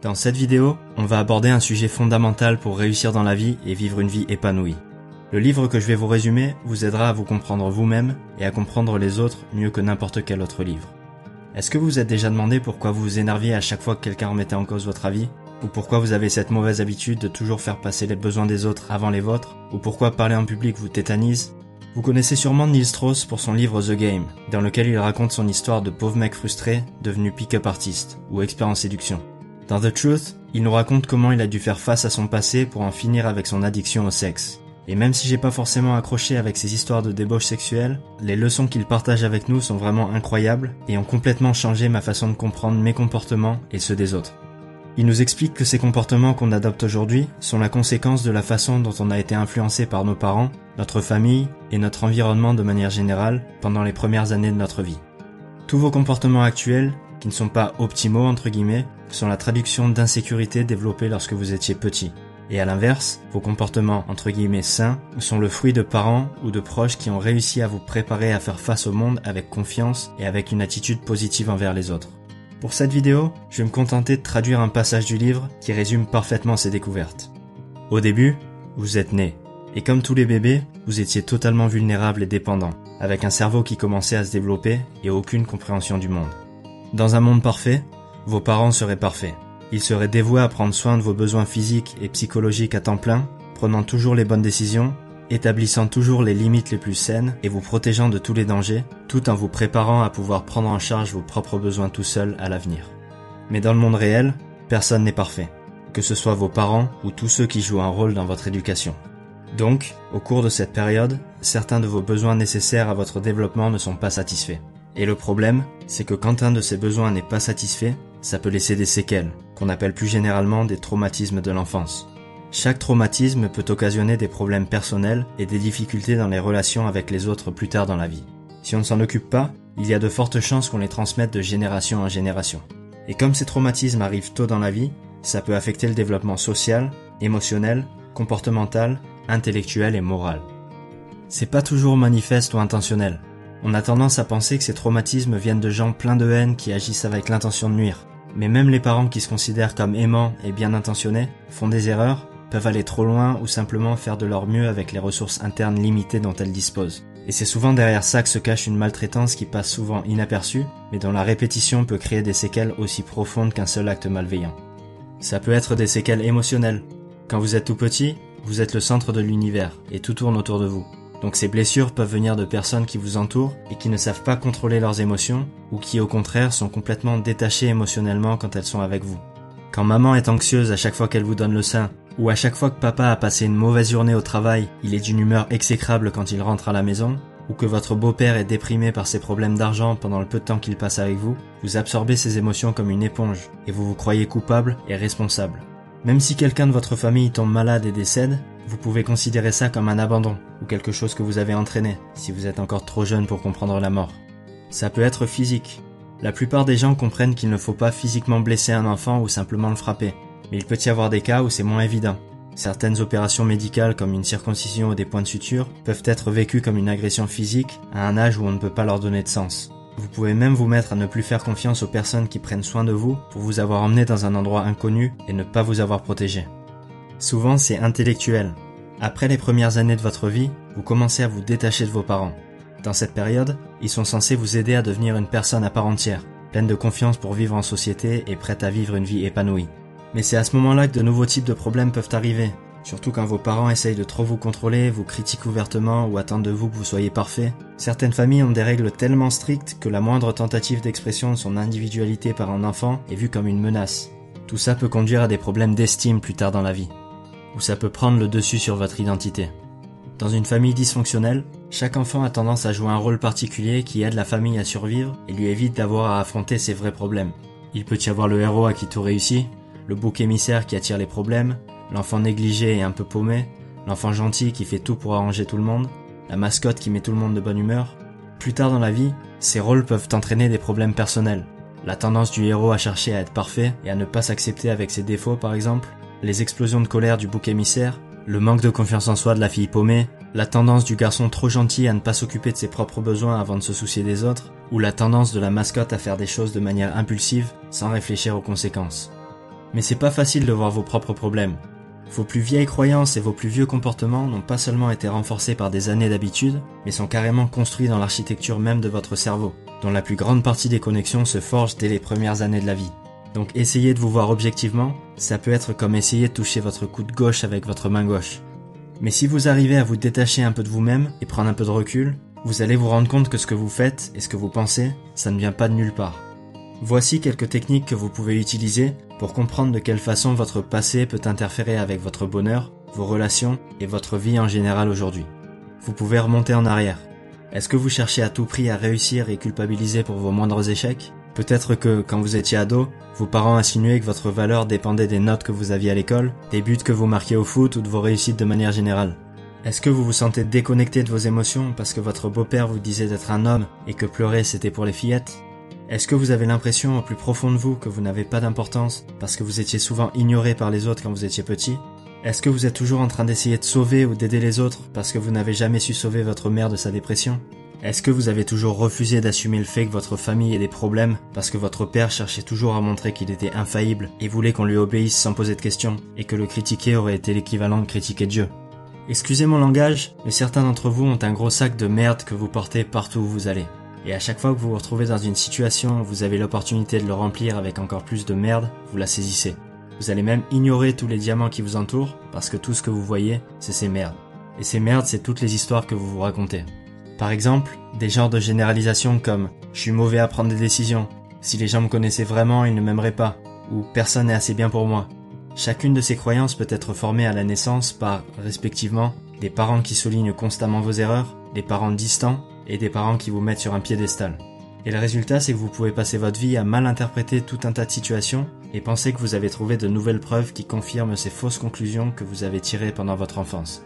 Dans cette vidéo, on va aborder un sujet fondamental pour réussir dans la vie et vivre une vie épanouie. Le livre que je vais vous résumer vous aidera à vous comprendre vous-même et à comprendre les autres mieux que n'importe quel autre livre. Est-ce que vous vous êtes déjà demandé pourquoi vous vous énerviez à chaque fois que quelqu'un remettait en cause votre avis? Ou pourquoi vous avez cette mauvaise habitude de toujours faire passer les besoins des autres avant les vôtres? Ou pourquoi parler en public vous tétanise? Vous connaissez sûrement Neil Strauss pour son livre The Game, dans lequel il raconte son histoire de pauvre mec frustré devenu pick-up artiste ou expert en séduction. Dans The Truth, il nous raconte comment il a dû faire face à son passé pour en finir avec son addiction au sexe. Et même si j'ai pas forcément accroché avec ces histoires de débauche sexuelle, les leçons qu'il partage avec nous sont vraiment incroyables et ont complètement changé ma façon de comprendre mes comportements et ceux des autres. Il nous explique que ces comportements qu'on adopte aujourd'hui sont la conséquence de la façon dont on a été influencé par nos parents, notre famille et notre environnement de manière générale pendant les premières années de notre vie. Tous vos comportements actuels, qui ne sont pas optimaux entre guillemets, sont la traduction d'insécurités développées lorsque vous étiez petit. Et à l'inverse, vos comportements entre guillemets sains sont le fruit de parents ou de proches qui ont réussi à vous préparer à faire face au monde avec confiance et avec une attitude positive envers les autres. Pour cette vidéo, je vais me contenter de traduire un passage du livre qui résume parfaitement ces découvertes. Au début, vous êtes né. Et comme tous les bébés, vous étiez totalement vulnérable et dépendant, avec un cerveau qui commençait à se développer et aucune compréhension du monde. Dans un monde parfait, vos parents seraient parfaits. Ils seraient dévoués à prendre soin de vos besoins physiques et psychologiques à temps plein, prenant toujours les bonnes décisions, établissant toujours les limites les plus saines et vous protégeant de tous les dangers, tout en vous préparant à pouvoir prendre en charge vos propres besoins tout seul à l'avenir. Mais dans le monde réel, personne n'est parfait, que ce soit vos parents ou tous ceux qui jouent un rôle dans votre éducation. Donc, au cours de cette période, certains de vos besoins nécessaires à votre développement ne sont pas satisfaits. Et le problème, c'est que quand un de ces besoins n'est pas satisfait, ça peut laisser des séquelles, qu'on appelle plus généralement des traumatismes de l'enfance. Chaque traumatisme peut occasionner des problèmes personnels et des difficultés dans les relations avec les autres plus tard dans la vie. Si on ne s'en occupe pas, il y a de fortes chances qu'on les transmette de génération en génération. Et comme ces traumatismes arrivent tôt dans la vie, ça peut affecter le développement social, émotionnel, comportemental, intellectuel et moral. C'est pas toujours manifeste ou intentionnel. On a tendance à penser que ces traumatismes viennent de gens pleins de haine qui agissent avec l'intention de nuire. Mais même les parents qui se considèrent comme aimants et bien intentionnés font des erreurs, peuvent aller trop loin ou simplement faire de leur mieux avec les ressources internes limitées dont elles disposent. Et c'est souvent derrière ça que se cache une maltraitance qui passe souvent inaperçue, mais dont la répétition peut créer des séquelles aussi profondes qu'un seul acte malveillant. Ça peut être des séquelles émotionnelles. Quand vous êtes tout petit, vous êtes le centre de l'univers et tout tourne autour de vous. Donc ces blessures peuvent venir de personnes qui vous entourent et qui ne savent pas contrôler leurs émotions ou qui au contraire sont complètement détachées émotionnellement quand elles sont avec vous. Quand maman est anxieuse à chaque fois qu'elle vous donne le sein, ou à chaque fois que papa a passé une mauvaise journée au travail, il est d'une humeur exécrable quand il rentre à la maison, ou que votre beau-père est déprimé par ses problèmes d'argent pendant le peu de temps qu'il passe avec vous, vous absorbez ces émotions comme une éponge et vous vous croyez coupable et responsable. Même si quelqu'un de votre famille tombe malade et décède, vous pouvez considérer ça comme un abandon ou quelque chose que vous avez entraîné si vous êtes encore trop jeune pour comprendre la mort. Ça peut être physique. La plupart des gens comprennent qu'il ne faut pas physiquement blesser un enfant ou simplement le frapper, mais il peut y avoir des cas où c'est moins évident. Certaines opérations médicales comme une circoncision ou des points de suture peuvent être vécues comme une agression physique à un âge où on ne peut pas leur donner de sens. Vous pouvez même vous mettre à ne plus faire confiance aux personnes qui prennent soin de vous pour vous avoir emmené dans un endroit inconnu et ne pas vous avoir protégé. Souvent c'est intellectuel. Après les premières années de votre vie, vous commencez à vous détacher de vos parents. Dans cette période, ils sont censés vous aider à devenir une personne à part entière, pleine de confiance pour vivre en société et prête à vivre une vie épanouie. Mais c'est à ce moment-là que de nouveaux types de problèmes peuvent arriver, surtout quand vos parents essayent de trop vous contrôler, vous critiquent ouvertement ou attendent de vous que vous soyez parfait. Certaines familles ont des règles tellement strictes que la moindre tentative d'expression de son individualité par un enfant est vue comme une menace. Tout ça peut conduire à des problèmes d'estime plus tard dans la vie, où ça peut prendre le dessus sur votre identité. Dans une famille dysfonctionnelle, chaque enfant a tendance à jouer un rôle particulier qui aide la famille à survivre et lui évite d'avoir à affronter ses vrais problèmes. Il peut y avoir le héros à qui tout réussit, le bouc émissaire qui attire les problèmes, l'enfant négligé et un peu paumé, l'enfant gentil qui fait tout pour arranger tout le monde, la mascotte qui met tout le monde de bonne humeur. Plus tard dans la vie, ces rôles peuvent entraîner des problèmes personnels. La tendance du héros à chercher à être parfait et à ne pas s'accepter avec ses défauts par exemple, les explosions de colère du bouc émissaire, le manque de confiance en soi de la fille paumée, la tendance du garçon trop gentil à ne pas s'occuper de ses propres besoins avant de se soucier des autres, ou la tendance de la mascotte à faire des choses de manière impulsive sans réfléchir aux conséquences. Mais c'est pas facile de voir vos propres problèmes. Vos plus vieilles croyances et vos plus vieux comportements n'ont pas seulement été renforcés par des années d'habitude, mais sont carrément construits dans l'architecture même de votre cerveau, dont la plus grande partie des connexions se forgent dès les premières années de la vie. Donc essayez de vous voir objectivement, ça peut être comme essayer de toucher votre coude gauche avec votre main gauche. Mais si vous arrivez à vous détacher un peu de vous-même et prendre un peu de recul, vous allez vous rendre compte que ce que vous faites et ce que vous pensez, ça ne vient pas de nulle part. Voici quelques techniques que vous pouvez utiliser pour comprendre de quelle façon votre passé peut interférer avec votre bonheur, vos relations et votre vie en général aujourd'hui. Vous pouvez remonter en arrière. Est-ce que vous cherchez à tout prix à réussir et culpabiliser pour vos moindres échecs ? Peut-être que, quand vous étiez ado, vos parents insinuaient que votre valeur dépendait des notes que vous aviez à l'école, des buts que vous marquiez au foot ou de vos réussites de manière générale. Est-ce que vous vous sentez déconnecté de vos émotions parce que votre beau-père vous disait d'être un homme et que pleurer c'était pour les fillettes ? Est-ce que vous avez l'impression au plus profond de vous que vous n'avez pas d'importance parce que vous étiez souvent ignoré par les autres quand vous étiez petit ? Est-ce que vous êtes toujours en train d'essayer de sauver ou d'aider les autres parce que vous n'avez jamais su sauver votre mère de sa dépression ? Est-ce que vous avez toujours refusé d'assumer le fait que votre famille ait des problèmes parce que votre père cherchait toujours à montrer qu'il était infaillible et voulait qu'on lui obéisse sans poser de questions et que le critiquer aurait été l'équivalent de critiquer Dieu ? Excusez mon langage, mais certains d'entre vous ont un gros sac de merde que vous portez partout où vous allez. Et à chaque fois que vous vous retrouvez dans une situation où vous avez l'opportunité de le remplir avec encore plus de merde, vous la saisissez. Vous allez même ignorer tous les diamants qui vous entourent parce que tout ce que vous voyez, c'est ces merdes. Et ces merdes, c'est toutes les histoires que vous vous racontez. Par exemple, des genres de généralisations comme « je suis mauvais à prendre des décisions »,« si les gens me connaissaient vraiment, ils ne m'aimeraient pas » ou « personne n'est assez bien pour moi ». Chacune de ces croyances peut être formée à la naissance par, respectivement, des parents qui soulignent constamment vos erreurs, des parents distants et des parents qui vous mettent sur un piédestal. Et le résultat, c'est que vous pouvez passer votre vie à mal interpréter tout un tas de situations et penser que vous avez trouvé de nouvelles preuves qui confirment ces fausses conclusions que vous avez tirées pendant votre enfance.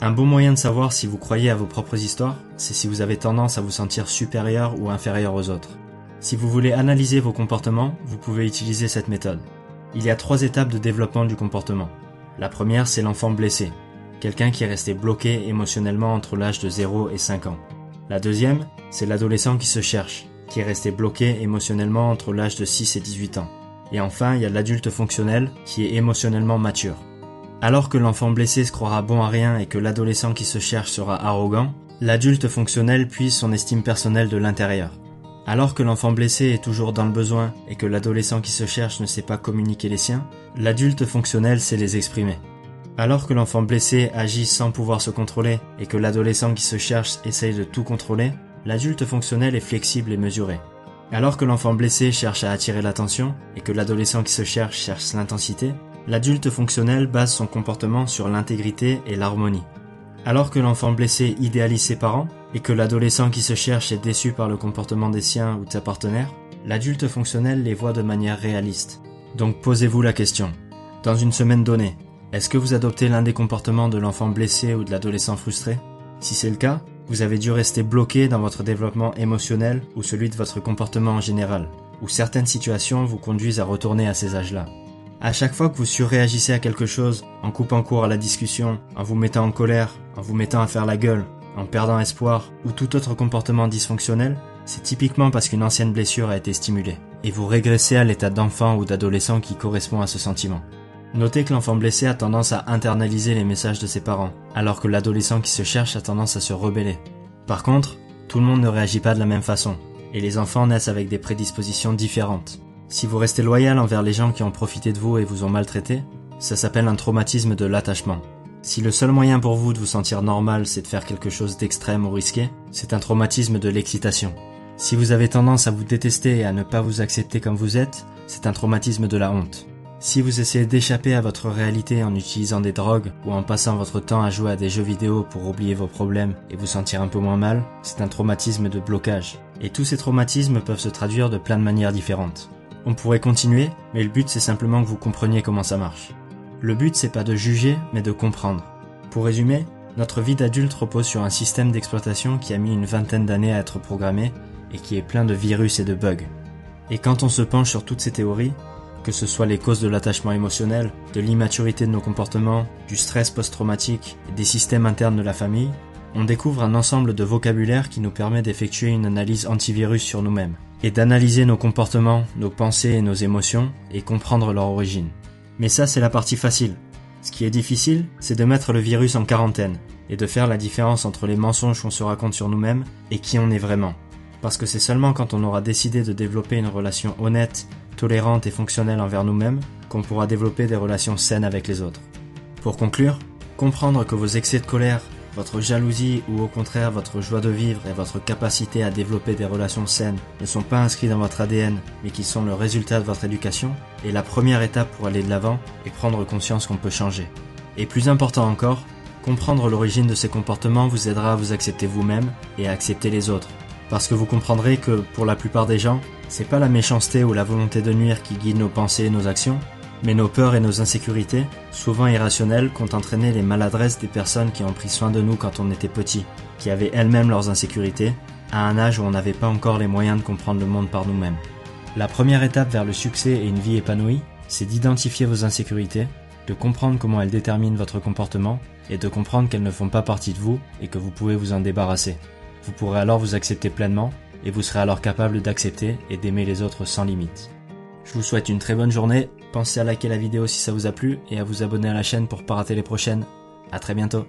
Un bon moyen de savoir si vous croyez à vos propres histoires, c'est si vous avez tendance à vous sentir supérieur ou inférieur aux autres. Si vous voulez analyser vos comportements, vous pouvez utiliser cette méthode. Il y a 3 étapes de développement du comportement. La première, c'est l'enfant blessé, quelqu'un qui est resté bloqué émotionnellement entre l'âge de 0 et 5 ans. La deuxième, c'est l'adolescent qui se cherche, qui est resté bloqué émotionnellement entre l'âge de 6 et 18 ans. Et enfin, il y a l'adulte fonctionnel, qui est émotionnellement mature. Alors que l'enfant blessé se croira bon à rien et que l'adolescent qui se cherche sera arrogant, l'adulte fonctionnel puise son estime personnelle de l'intérieur. Alors que l'enfant blessé est toujours dans le besoin et que l'adolescent qui se cherche ne sait pas communiquer les siens, l'adulte fonctionnel sait les exprimer. Alors que l'enfant blessé agit sans pouvoir se contrôler et que l'adolescent qui se cherche essaye de tout contrôler, l'adulte fonctionnel est flexible et mesuré. Alors que l'enfant blessé cherche à attirer l'attention et que l'adolescent qui se cherche l'intensité, l'adulte fonctionnel base son comportement sur l'intégrité et l'harmonie. Alors que l'enfant blessé idéalise ses parents et que l'adolescent qui se cherche est déçu par le comportement des siens ou de sa partenaire, l'adulte fonctionnel les voit de manière réaliste. Donc posez-vous la question. Dans une semaine donnée, est-ce que vous adoptez l'un des comportements de l'enfant blessé ou de l'adolescent frustré ? Si c'est le cas, vous avez dû rester bloqué dans votre développement émotionnel ou celui de votre comportement en général, où certaines situations vous conduisent à retourner à ces âges-là. À chaque fois que vous surréagissez à quelque chose, en coupant court à la discussion, en vous mettant en colère, en vous mettant à faire la gueule, en perdant espoir ou tout autre comportement dysfonctionnel, c'est typiquement parce qu'une ancienne blessure a été stimulée, et vous régressez à l'état d'enfant ou d'adolescent qui correspond à ce sentiment. Notez que l'enfant blessé a tendance à internaliser les messages de ses parents, alors que l'adolescent qui se cherche a tendance à se rebeller. Par contre, tout le monde ne réagit pas de la même façon, et les enfants naissent avec des prédispositions différentes. Si vous restez loyal envers les gens qui ont profité de vous et vous ont maltraité, ça s'appelle un traumatisme de l'attachement. Si le seul moyen pour vous de vous sentir normal c'est de faire quelque chose d'extrême ou risqué, c'est un traumatisme de l'excitation. Si vous avez tendance à vous détester et à ne pas vous accepter comme vous êtes, c'est un traumatisme de la honte. Si vous essayez d'échapper à votre réalité en utilisant des drogues ou en passant votre temps à jouer à des jeux vidéo pour oublier vos problèmes et vous sentir un peu moins mal, c'est un traumatisme de blocage. Et tous ces traumatismes peuvent se traduire de plein de manières différentes. On pourrait continuer, mais le but c'est simplement que vous compreniez comment ça marche. Le but c'est pas de juger, mais de comprendre. Pour résumer, notre vie d'adulte repose sur un système d'exploitation qui a mis une vingtaine d'années à être programmé et qui est plein de virus et de bugs. Et quand on se penche sur toutes ces théories, que ce soit les causes de l'attachement émotionnel, de l'immaturité de nos comportements, du stress post-traumatique et des systèmes internes de la famille, on découvre un ensemble de vocabulaire qui nous permet d'effectuer une analyse antivirus sur nous-mêmes et d'analyser nos comportements, nos pensées et nos émotions et comprendre leur origine. Mais ça, c'est la partie facile. Ce qui est difficile, c'est de mettre le virus en quarantaine et de faire la différence entre les mensonges qu'on se raconte sur nous-mêmes et qui on est vraiment. Parce que c'est seulement quand on aura décidé de développer une relation honnête, tolérante et fonctionnelle envers nous-mêmes qu'on pourra développer des relations saines avec les autres. Pour conclure, comprendre que vos excès de colère, votre jalousie ou au contraire votre joie de vivre et votre capacité à développer des relations saines ne sont pas inscrits dans votre ADN mais qui sont le résultat de votre éducation est la première étape pour aller de l'avant et prendre conscience qu'on peut changer. Et plus important encore, comprendre l'origine de ces comportements vous aidera à vous accepter vous-même et à accepter les autres. Parce que vous comprendrez que, pour la plupart des gens, c'est pas la méchanceté ou la volonté de nuire qui guide nos pensées et nos actions, mais nos peurs et nos insécurités, souvent irrationnelles, qu'ont entraîné les maladresses des personnes qui ont pris soin de nous quand on était petit, qui avaient elles-mêmes leurs insécurités, à un âge où on n'avait pas encore les moyens de comprendre le monde par nous-mêmes. La première étape vers le succès et une vie épanouie, c'est d'identifier vos insécurités, de comprendre comment elles déterminent votre comportement, et de comprendre qu'elles ne font pas partie de vous et que vous pouvez vous en débarrasser. Vous pourrez alors vous accepter pleinement, et vous serez alors capable d'accepter et d'aimer les autres sans limite. Je vous souhaite une très bonne journée, pensez à liker la vidéo si ça vous a plu et à vous abonner à la chaîne pour ne pas rater les prochaines. À très bientôt.